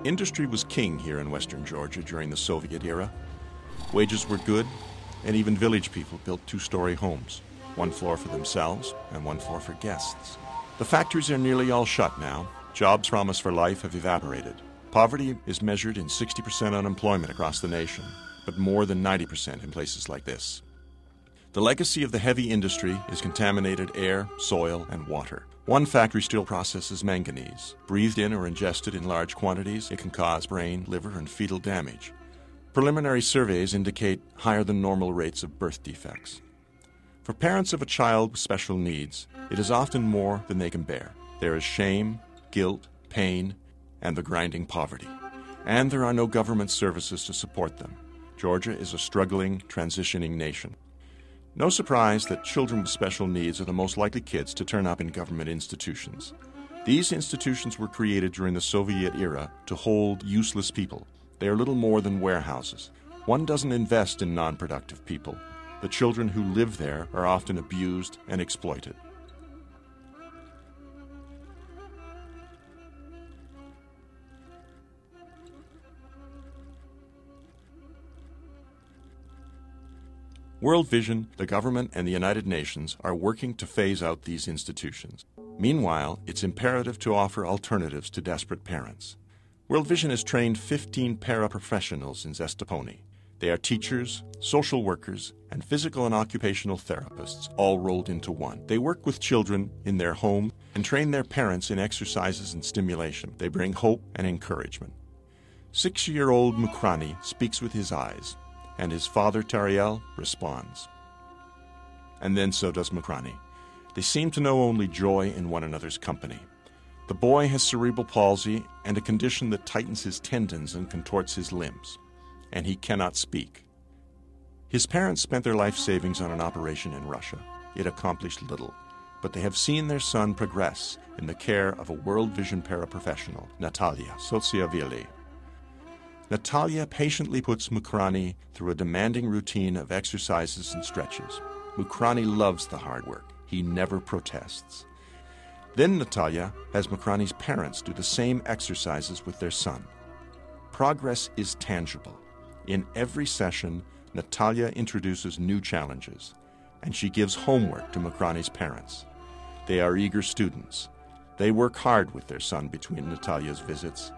Industry was king here in western Georgia during the Soviet era. Wages were good, and even village people built two-story homes, one floor for themselves and one floor for guests. The factories are nearly all shut now. Jobs promised for life have evaporated. Poverty is measured in 60% unemployment across the nation, but more than 90% in places like this. The legacy of the heavy industry is contaminated air, soil, and water. One factory still processes manganese. Breathed in or ingested in large quantities, it can cause brain, liver, and fetal damage. Preliminary surveys indicate higher than normal rates of birth defects. For parents of a child with special needs, it is often more than they can bear. There is shame, guilt, pain, and the grinding poverty. And there are no government services to support them. Georgia is a struggling, transitioning nation. No surprise that children with special needs are the most likely kids to turn up in government institutions. These institutions were created during the Soviet era to hold useless people. They are little more than warehouses. One doesn't invest in non-productive people. The children who live there are often abused and exploited. World Vision, the government, and the United Nations are working to phase out these institutions. Meanwhile, it's imperative to offer alternatives to desperate parents. World Vision has trained 15 paraprofessionals in Zestaponi. They are teachers, social workers, and physical and occupational therapists, all rolled into one. They work with children in their home and train their parents in exercises and stimulation. They bring hope and encouragement. 6-year-old Mukrani speaks with his eyes, and his father, Tariel, responds. And then so does Mukrani. They seem to know only joy in one another's company. The boy has cerebral palsy and a condition that tightens his tendons and contorts his limbs, and he cannot speak. His parents spent their life savings on an operation in Russia. It accomplished little, but they have seen their son progress in the care of a World Vision paraprofessional, Natalia Sotsiavili. Natalia patiently puts Mukrani through a demanding routine of exercises and stretches. Mukrani loves the hard work. He never protests. Then Natalia has Mukrani's parents do the same exercises with their son. Progress is tangible. In every session, Natalia introduces new challenges, and she gives homework to Mukrani's parents. They are eager students. They work hard with their son between Natalia's visits.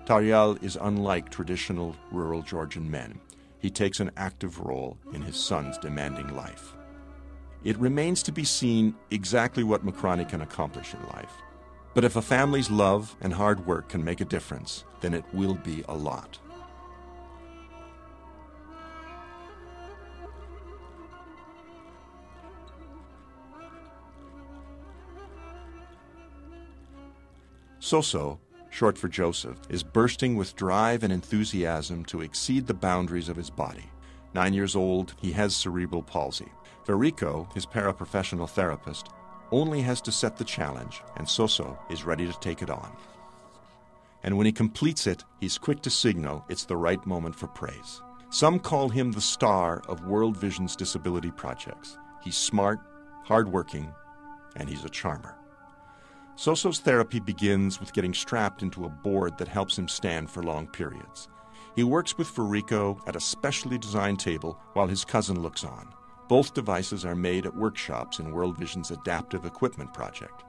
Tariel is unlike traditional rural Georgian men. He takes an active role in his son's demanding life. It remains to be seen exactly what Mukrani can accomplish in life. But if a family's love and hard work can make a difference, then it will be a lot. Soso, short for Joseph, is bursting with drive and enthusiasm to exceed the boundaries of his body. 9 years old, he has cerebral palsy. Verico, his paraprofessional therapist, only has to set the challenge, and Soso is ready to take it on. And when he completes it, he's quick to signal it's the right moment for praise. Some call him the star of World Vision's disability projects. He's smart, hardworking, and he's a charmer. Soso's therapy begins with getting strapped into a board that helps him stand for long periods. He works with Verico at a specially designed table while his cousin looks on. Both devices are made at workshops in World Vision's Adaptive Equipment Project.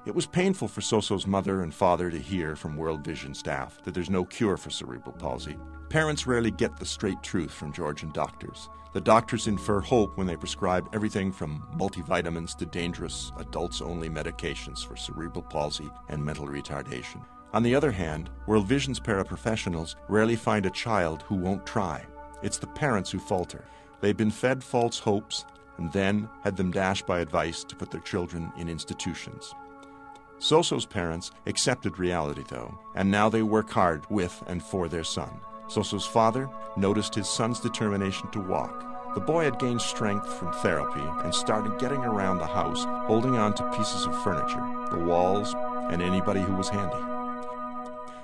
It was painful for Soso's mother and father to hear from World Vision staff that there's no cure for cerebral palsy. Parents rarely get the straight truth from Georgian doctors. The doctors infer hope when they prescribe everything from multivitamins to dangerous adults-only medications for cerebral palsy and mental retardation. On the other hand, World Vision's paraprofessionals rarely find a child who won't try. It's the parents who falter. They've been fed false hopes and then had them dashed by advice to put their children in institutions. Soso's parents accepted reality, though, and now they work hard with and for their son. Soso's father noticed his son's determination to walk. The boy had gained strength from therapy and started getting around the house, holding on to pieces of furniture, the walls, and anybody who was handy.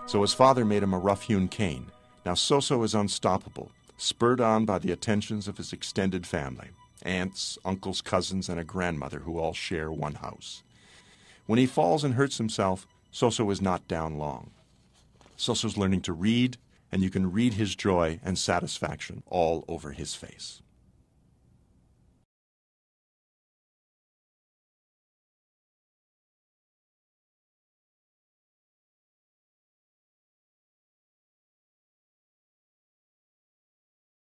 So his father made him a rough-hewn cane. Now Soso is unstoppable, spurred on by the attentions of his extended family, aunts, uncles, cousins, and a grandmother who all share one house. When he falls and hurts himself, Soso is not down long. Soso's learning to read, and you can read his joy and satisfaction all over his face.